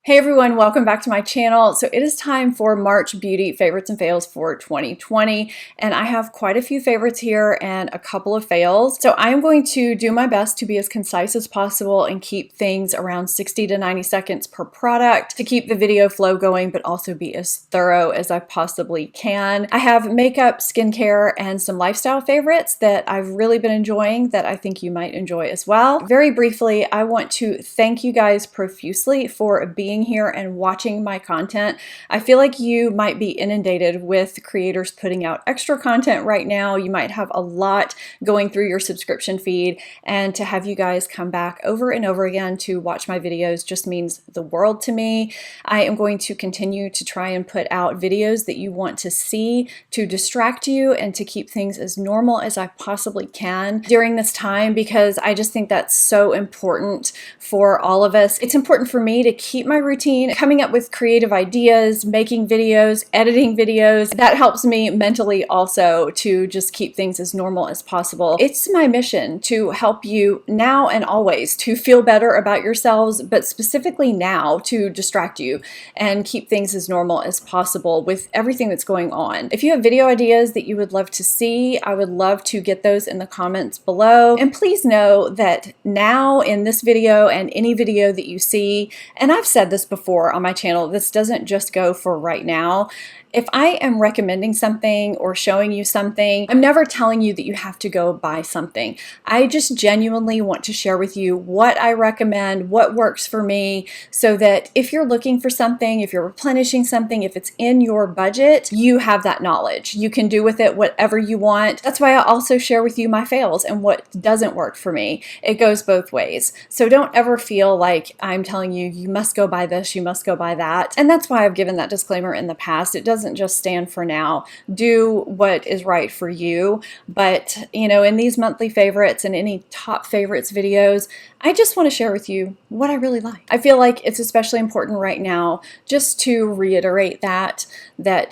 Hey everyone, welcome back to my channel. So it is time for March Beauty Favorites and Fails for 2020, and I have quite a few favorites here and a couple of fails. So I am going to do my best to be as concise as possible and keep things around 60 to 90 seconds per product to keep the video flow going, but also be as thorough as I possibly can. I have makeup, skincare, and some lifestyle favorites that I've really been enjoying that I think you might enjoy as well. Very briefly, I want to thank you guys profusely for being here and watching my content. I feel like you might be inundated with creators putting out extra content right now. You might have a lot going through your subscription feed, and to have you guys come back over and over again to watch my videos just means the world to me. I am going to continue to try and put out videos that you want to see to distract you and to keep things as normal as I possibly can during this time, because I just think that's so important for all of us. It's important for me to keep my routine, coming up with creative ideas, making videos, editing videos. That helps me mentally also to just keep things as normal as possible. It's my mission to help you now and always to feel better about yourselves, but specifically now to distract you and keep things as normal as possible with everything that's going on. If you have video ideas that you would love to see, I would love to get those in the comments below. And please know that now in this video and any video that you see, and I've said this before on my channel, this doesn't just go for right now. If I am recommending something or showing you something, I'm never telling you that you have to go buy something. I just genuinely want to share with you what I recommend, what works for me, so that if you're looking for something, if you're replenishing something, if it's in your budget, you have that knowledge. You can do with it whatever you want. That's why I also share with you my fails and what doesn't work for me. It goes both ways. So don't ever feel like I'm telling you, you must go buy this, you must go buy that. And that's why I've given that disclaimer in the past. It doesn't just stand for now. Do what is right for you. But, you know, in these monthly favorites and any top favorites videos, I just want to share with you what I really like. I feel like it's especially important right now just to reiterate that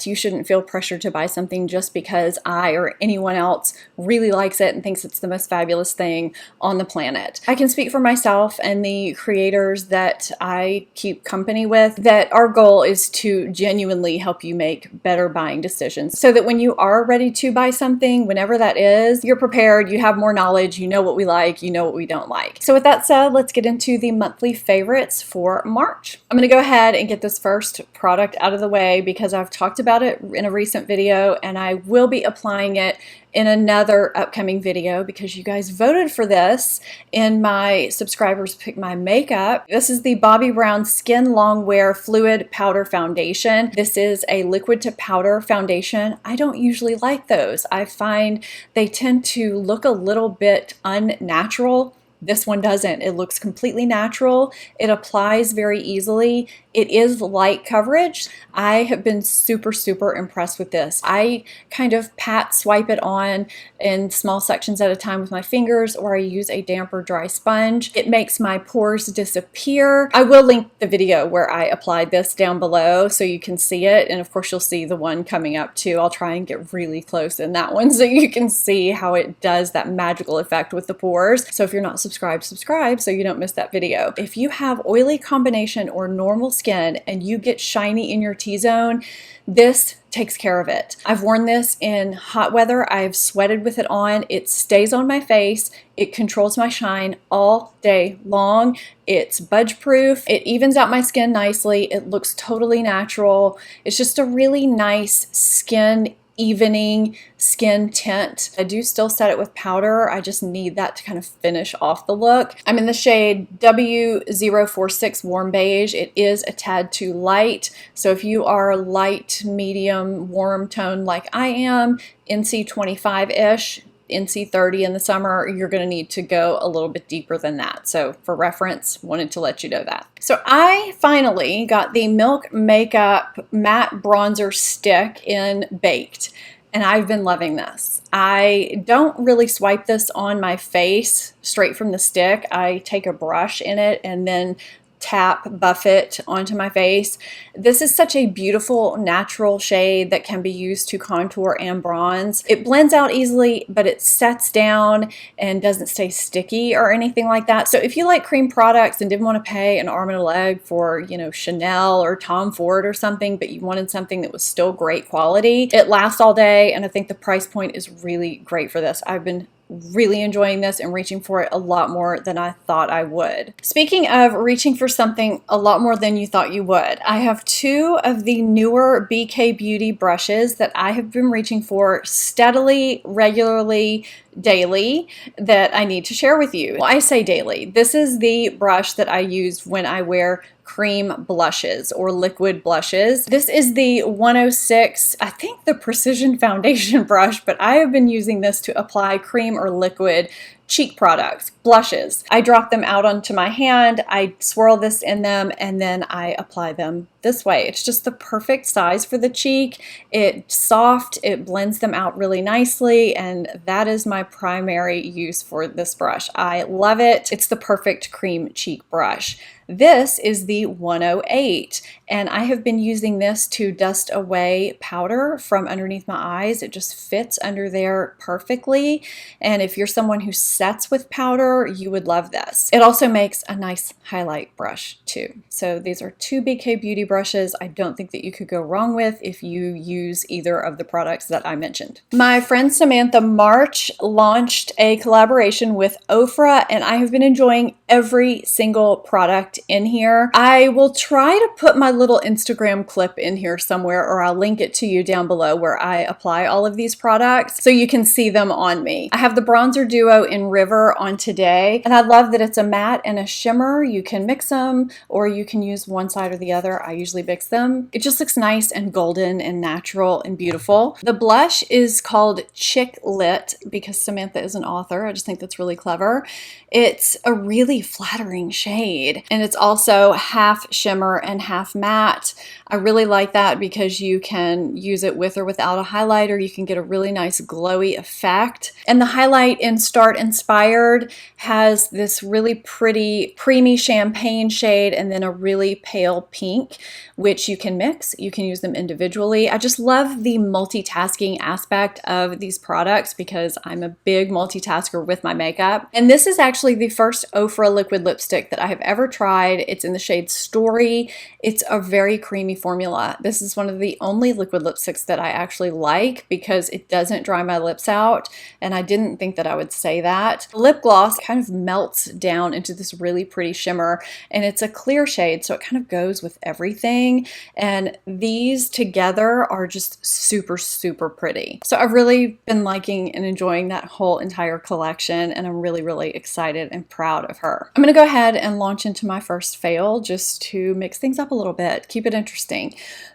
you shouldn't feel pressured to buy something just because I or anyone else really likes it and thinks it's the most fabulous thing on the planet. I can speak for myself and the creators that I keep company with that our goal is to genuinely help you make better buying decisions so that when you are ready to buy something, whenever that is, you're prepared, you have more knowledge, you know what we like, you know what we don't like. So with that said, let's get into the monthly favorites for March. I'm going to go ahead and get this first product out of the way because I've talked about it in a recent video and I will be applying it in another upcoming video because you guys voted for this in my subscribers pick my makeup. This is the Bobbi Brown Skin Longwear Fluid Powder Foundation. This is a liquid to powder foundation. I don't usually like those. I find they tend to look a little bit unnatural. This one doesn't. It looks completely natural. It applies very easily. It is light coverage. I have been super impressed with this. I kind of swipe it on in small sections at a time with my fingers, or I use a damp or dry sponge. It makes my pores disappear. I will link the video where I applied this down below so you can see it, and of course you'll see the one coming up too. I'll try and get really close in that one so you can see how it does that magical effect with the pores. So if you're not subscribe so you don't miss that video. If you have oily combination or normal skin and you get shiny in your T-zone, this takes care of it. I've worn this in hot weather. I've sweated with it on. It stays on my face. It controls my shine all day long. It's budge proof. It evens out my skin nicely. It looks totally natural. It's just a really nice skin evening skin tint. I do still set it with powder. I just need that to kind of finish off the look. I'm in the shade W046 Warm Beige. It is a tad too light. So if you are light, medium, warm tone like I am, NC 25-ish, NC 30 in the summer, you're going to need to go a little bit deeper than that. So for reference, wanted to let you know that. So I finally got the Milk Makeup Matte Bronzer Stick in Baked, and I've been loving this. I don't really swipe this on my face straight from the stick. I take a brush in it and then tap, buff it onto my face. This is such a beautiful natural shade that can be used to contour and bronze. It blends out easily, but it sets down and doesn't stay sticky or anything like that. So if you like cream products and didn't want to pay an arm and a leg for, you know, Chanel or Tom Ford or something, but you wanted something that was still great quality, it lasts all day, and I think the price point is really great for this. I've been really enjoying this and reaching for it a lot more than I thought I would. Speaking of reaching for something a lot more than you thought you would, I have two of the newer BK Beauty brushes that I have been reaching for steadily, regularly, daily, that I need to share with you. Well, I say daily. This is the brush that I use when I wear cream blushes or liquid blushes. This is the 106, I think the Precision Foundation brush, but I have been using this to apply cream or liquid cheek products, blushes. I drop them out onto my hand, I swirl this in them, and then I apply them this way. It's just the perfect size for the cheek. It's soft, it blends them out really nicely, and that is my primary use for this brush. I love it. It's the perfect cream cheek brush. This is the 108, and I have been using this to dust away powder from underneath my eyes. It just fits under there perfectly, and if you're someone who sets with powder, you would love this. It also makes a nice highlight brush too. So these are two BK Beauty brushes I don't think that you could go wrong with if you use either of the products that I mentioned. My friend Samantha March launched a collaboration with Ofra, and I have been enjoying every single product in here. I will try to put my little Instagram clip in here somewhere, or I'll link it to you down below where I apply all of these products so you can see them on me. I have the bronzer duo in River on today, and I love that it's a matte and a shimmer. You can mix them or you can use one side or the other. I usually mix them. It just looks nice and golden and natural and beautiful. The blush is called Chick Lit because Samantha is an author. I just think that's really clever. It's a really flattering shade, and it's also half shimmer and half matte. I really like that because you can use it with or without a highlighter. You can get a really nice glowy effect. And the highlight in Start Inspired has this really pretty creamy champagne shade and then a really pale pink, which you can mix. You can use them individually. I just love the multitasking aspect of these products because I'm a big multitasker with my makeup. And this is actually the first Ofra liquid lipstick that I have ever tried. It's in the shade Story. It's a very creamy formula. This is one of the only liquid lipsticks that I actually like because it doesn't dry my lips out, and I didn't think that I would say that. The lip gloss kind of melts down into this really pretty shimmer, and it's a clear shade, so it kind of goes with everything, and these together are just super, super pretty. So I've really been liking and enjoying that whole entire collection, and I'm really, really excited and proud of her. I'm gonna go ahead and launch into my first fail just to mix things up a little bit, keep it interesting.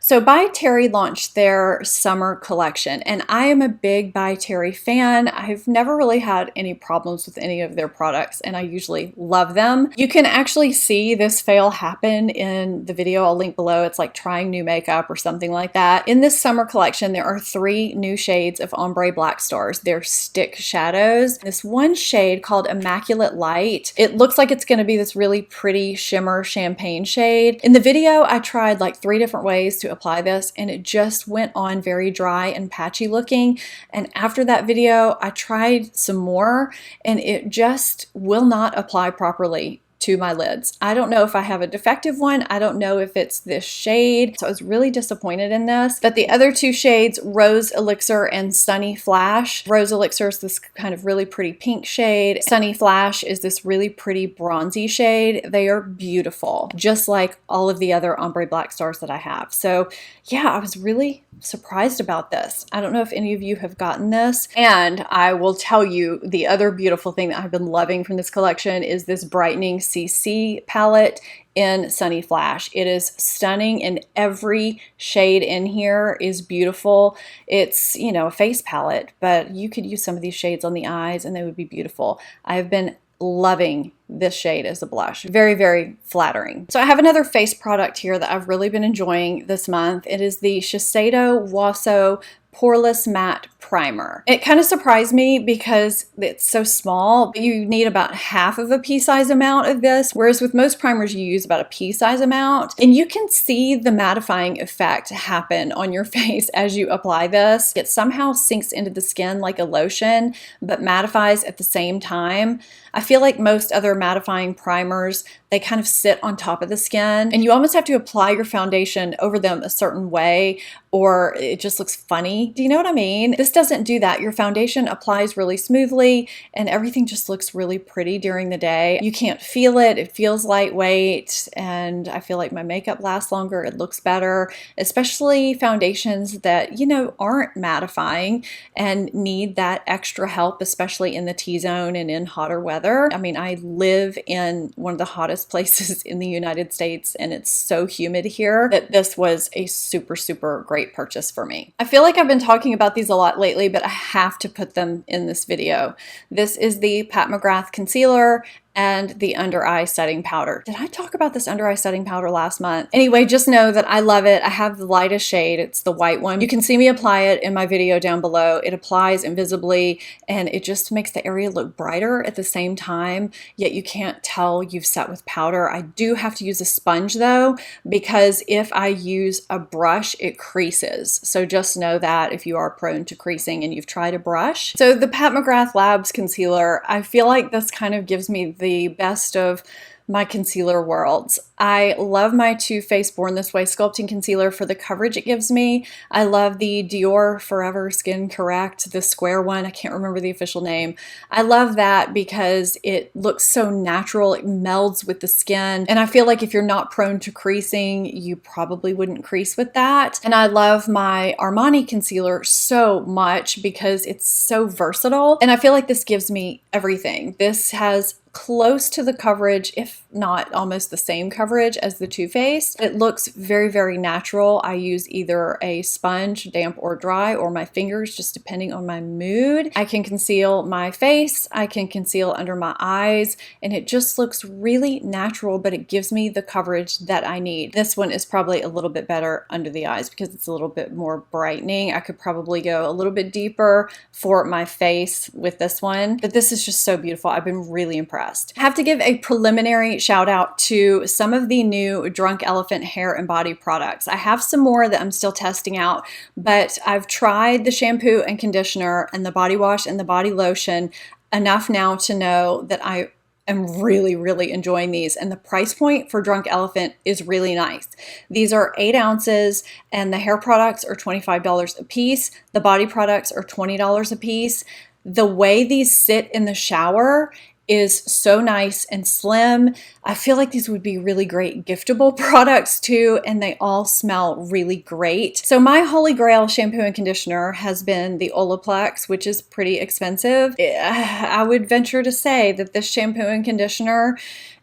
So By Terry launched their summer collection, and I am a big By Terry fan. I've never really had any problems with any of their products, and I usually love them. You can actually see this fail happen in the video I'll link below. It's like trying new makeup or something like that. In this summer collection, there are 3 new shades of ombre black stars. They're stick shadows. This one shade called Immaculate Light, it looks like it's going to be this really pretty shimmer champagne shade. In the video, I tried like 3 different ways to apply this, and it just went on very dry and patchy looking. And after that video, I tried some more, and it just will not apply properly to my lids. I don't know if I have a defective one. I don't know if it's this shade. So I was really disappointed in this. But the other 2 shades, Rose Elixir and Sunny Flash. Rose Elixir is this kind of really pretty pink shade. Sunny Flash is this really pretty bronzy shade. They are beautiful, just like all of the other ombre black stars that I have. So yeah, I was really surprised about this. I don't know if any of you have gotten this. And I will tell you the other beautiful thing that I've been loving from this collection is this Brightening CC palette in Sunny Flash. It is stunning, and every shade in here is beautiful. It's, you know, a face palette, but you could use some of these shades on the eyes and they would be beautiful. I've been loving this shade as a blush. Very, very flattering. So I have another face product here that I've really been enjoying this month. It is the Shiseido Waso Poreless Matte primer. It kind of surprised me because it's so small, but you need about half of a pea-size amount of this, whereas with most primers you use about a pea-size amount, and you can see the mattifying effect happen on your face as you apply this. It somehow sinks into the skin like a lotion, but mattifies at the same time. I feel like most other mattifying primers, they kind of sit on top of the skin, and you almost have to apply your foundation over them a certain way or it just looks funny. Do you know what I mean? This doesn't do that. Your foundation applies really smoothly and everything just looks really pretty during the day. You can't feel it. It feels lightweight, and I feel like my makeup lasts longer. It looks better, especially foundations that, you know, aren't mattifying and need that extra help, especially in the T-zone and in hotter weather. I mean, I live in one of the hottest places in the United States and it's so humid here that this was a super, super great purchase for me. I feel like I've been talking about these a lot lately, but I have to put them in this video. This is the Pat McGrath concealer and the under eye setting powder. Did I talk about this under eye setting powder last month? Anyway, just know that I love it. I have the lightest shade. It's the white one. You can see me apply it in my video down below. It applies invisibly and it just makes the area look brighter at the same time, yet you can't tell you've set with powder. I do have to use a sponge though, because if I use a brush, it creases. So just know that if you are prone to creasing and you've tried a brush. So the Pat McGrath Labs concealer, I feel like this kind of gives me the best of my concealer worlds. I love my Too Faced Born This Way sculpting concealer for the coverage it gives me. I love the Dior Forever Skin Correct, the square one. I can't remember the official name. I love that because it looks so natural. It melds with the skin. And I feel like if you're not prone to creasing, you probably wouldn't crease with that. And I love my Armani concealer so much because it's so versatile. And I feel like this gives me everything. This has close to the coverage, if not almost the same coverage as the Too Faced. It looks very, very natural. I use either a sponge, damp or dry, or my fingers, just depending on my mood. I can conceal my face, I can conceal under my eyes, and it just looks really natural, but it gives me the coverage that I need. This one is probably a little bit better under the eyes because it's a little bit more brightening. I could probably go a little bit deeper for my face with this one, but this is just so beautiful. I've been really impressed. I have to give a preliminary shout out to some of the new Drunk Elephant hair and body products. I have some more that I'm still testing out, but I've tried the shampoo and conditioner and the body wash and the body lotion enough now to know that I am really, really enjoying these. And the price point for Drunk Elephant is really nice. These are 8 ounces and the hair products are $25 a piece. The body products are $20 a piece. The way these sit in the shower is so nice and slim. I feel like these would be really great giftable products too, and they all smell really great. So my holy grail shampoo and conditioner has been the Olaplex, which is pretty expensive. I would venture to say that this shampoo and conditioner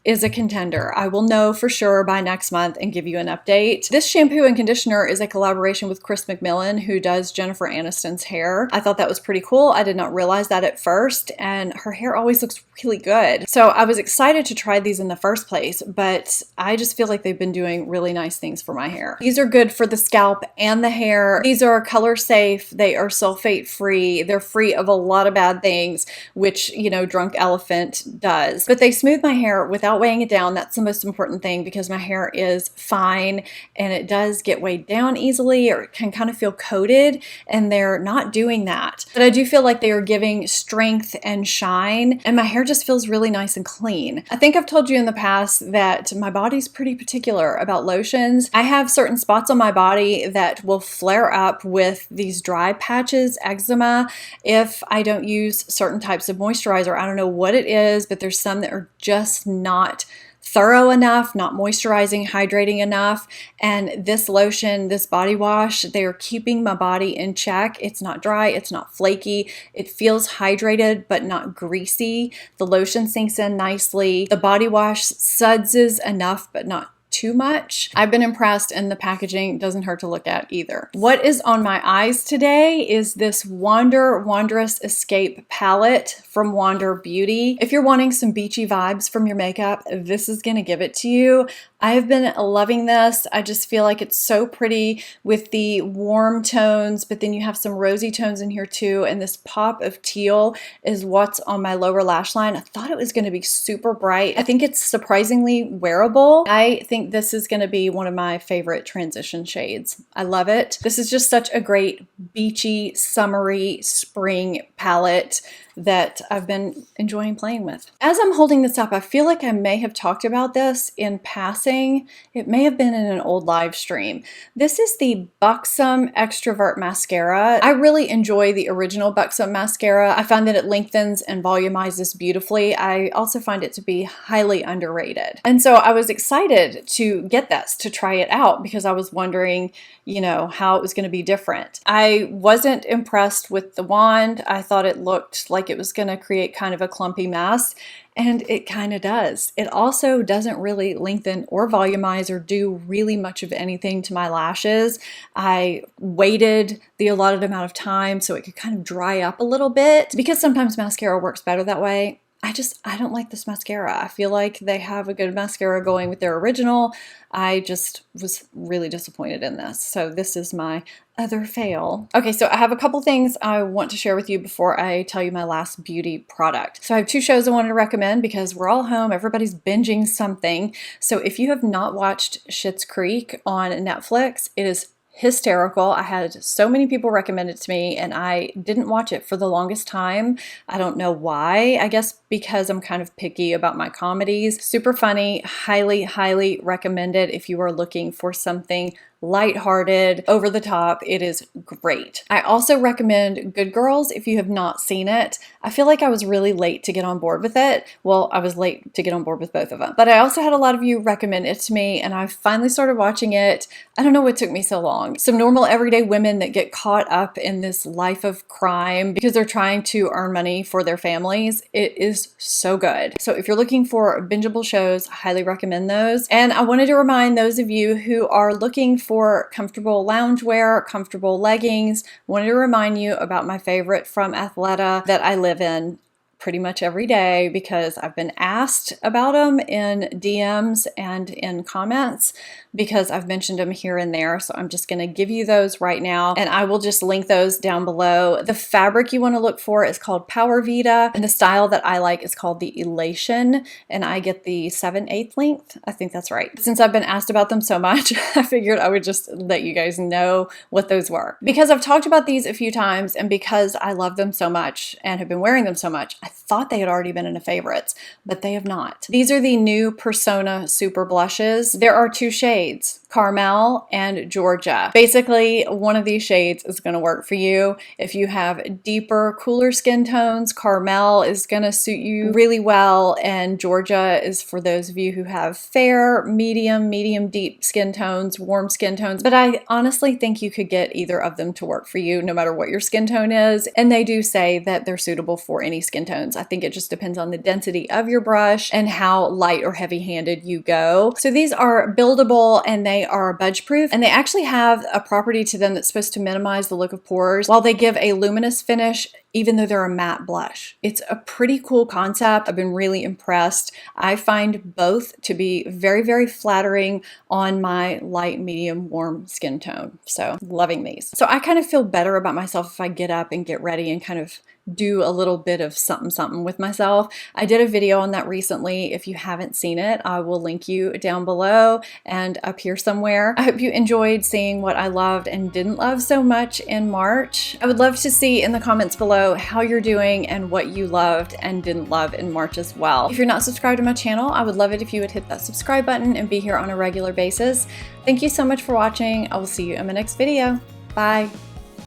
is a contender. I will know for sure by next month and give you an update. This shampoo and conditioner is a collaboration with Chris McMillan, who does Jennifer Aniston's hair. I thought that was pretty cool. I did not realize that at first, and her hair always looks really good. So I was excited to try these in the first place, but I just feel like they've been doing really nice things for my hair. These are good for the scalp and the hair. These are color safe. They are sulfate free. They're free of a lot of bad things, which, you know, Drunk Elephant does. But they smooth my hair without weighing it down. That's the most important thing because my hair is fine and it does get weighed down easily, or it can kind of feel coated, and they're not doing that. But I do feel like they are giving strength and shine, and my hair just feels really nice and clean. I think I've told you in the past that my body's pretty particular about lotions. I have certain spots on my body that will flare up with these dry patches, eczema, if I don't use certain types of moisturizer. I don't know what it is, but there's some that are just not thorough enough, not moisturizing, hydrating enough. And this lotion, this body wash, they are keeping my body in check. It's not dry, it's not flaky. It feels hydrated, but not greasy. The lotion sinks in nicely. The body wash suds enough, but not too much. I've been impressed, and the packaging doesn't hurt to look at either. What is on my eyes today is this Wanderess Escape palette from Wander Beauty. If you're wanting some beachy vibes from your makeup, this is gonna give it to you. I have been loving this. I just feel like it's so pretty with the warm tones, but then you have some rosy tones in here too, and this pop of teal is what's on my lower lash line. I thought it was gonna be super bright. I think it's surprisingly wearable. I think this is gonna be one of my favorite transition shades. I love it. This is just such a great beachy, summery spring palette that I've been enjoying playing with. As I'm holding this up, I feel like I may have talked about this in passing. It may have been in an old live stream. This is the Buxom Extrovert Mascara. I really enjoy the original Buxom mascara. I find that it lengthens and volumizes beautifully. I also find it to be highly underrated. And so I was excited to get this, to try it out, because I was wondering, you know, how it was going to be different. I wasn't impressed with the wand. I thought it looked like it was going to create kind of a clumpy mess, and it kind of does. It also doesn't really lengthen or volumize or do really much of anything to my lashes. I waited the allotted amount of time so it could kind of dry up a little bit, because sometimes mascara works better that way. I don't like this mascara. I feel like they have a good mascara going with their original. I just was really disappointed in this. So this is my other fail. Okay, so I have a couple things I want to share with you before I tell you my last beauty product. So I have 2 shows I wanted to recommend because we're all home. Everybody's binging something. So if you have not watched Schitt's Creek on Netflix, it is hysterical. I had so many people recommend it to me, and I didn't watch it for the longest time. I don't know why. I guess because I'm kind of picky about my comedies. Super funny. Highly, highly recommend it if you are looking for something lighthearted, over the top. It is great. I also recommend Good Girls if you have not seen it. I feel like I was really late to get on board with it. Well, I was late to get on board with both of them. But I also had a lot of you recommend it to me, and I finally started watching it. I don't know what took me so long. Some normal everyday women that get caught up in this life of crime because they're trying to earn money for their families. It is so good. So if you're looking for bingeable shows, I highly recommend those. And I wanted to remind those of you who are looking for comfortable loungewear, comfortable leggings, wanted to remind you about my favorite from Athleta that I live in pretty much every day because I've been asked about them in DMs and in comments because I've mentioned them here and there. So I'm just going to give you those right now, and I will just link those down below. The fabric you want to look for is called Power Vita, and the style that I like is called the Elation, and I get the 7/8 length. I think that's right. Since I've been asked about them so much, I figured I would just let you guys know what those were. Because I've talked about these a few times, and because I love them so much and have been wearing them so much, I thought they had already been in the favorites, but they have not. These are the new Persona Super Blushes. There are 2 shades, Carmel and Georgia. Basically, one of these shades is going to work for you. If you have deeper, cooler skin tones, Carmel is going to suit you really well, and Georgia is for those of you who have fair, medium deep skin tones, warm skin tones. But I honestly think you could get either of them to work for you no matter what your skin tone is, and they do say that they're suitable for any skin tones. I think it just depends on the density of your brush and how light or heavy-handed you go. So these are buildable, and they are budge proof, and they actually have a property to them that's supposed to minimize the look of pores while they give a luminous finish even though they're a matte blush. It's a pretty cool concept. I've been really impressed. I find both to be very, very flattering on my light, medium, warm skin tone. So loving these. So I kind of feel better about myself if I get up and get ready and kind of do a little bit of something with myself. I did a video on that recently. If you haven't seen it, I will link you down below and up here somewhere. I hope you enjoyed seeing what I loved and didn't love so much in March. I would love to see in the comments below how you're doing and what you loved and didn't love in March as well. If you're not subscribed to my channel, I would love it if you would hit that subscribe button and be here on a regular basis. Thank you so much for watching. I will see you in my next video. Bye.